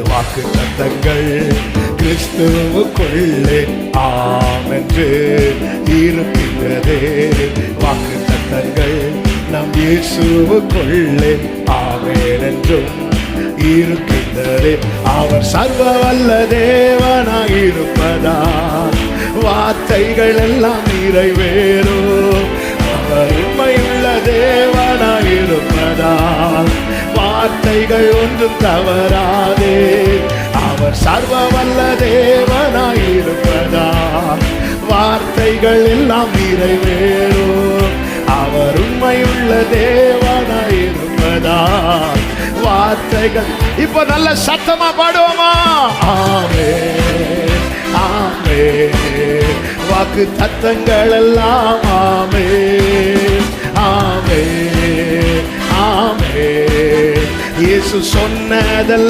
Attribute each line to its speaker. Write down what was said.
Speaker 1: வாக்கு தத்தங்கள் கிறிஸ்துவுக்குள்ளே ஆமென்று இருக்கின்றதே. வாக்கு தத்தங்கள் நம் இயேசுவுக்குள்ளே ஆமென் என்றும் இருக்கின்றதே. அவர் சர்வ வல்ல தேவனாய் இருப்பதால் வார்த்தைகள் எல்லாம் நிறைவேறும். அவர் உண்மையுள்ள தேவனாய் இருப்பதால் வார்த்தைகள் ஒன்றும் தவறாதே. அவர் சர்வ வல்ல தேவனாய் இருப்பதால் வார்த்தைகள் எல்லாம் நிறைவேறும். அவர் உண்மையுள்ள தேவனாய் இருப்பதால் வார்த்தைகள். இப்ப நல்ல சத்தமா பாடுவோமா? ஆமென் ஆமென். வாக்கு தத்தங்கள் எல்லாம் ஆமென் ஆமென் ஆமென். இயேசு சொன்னதெல்லாம்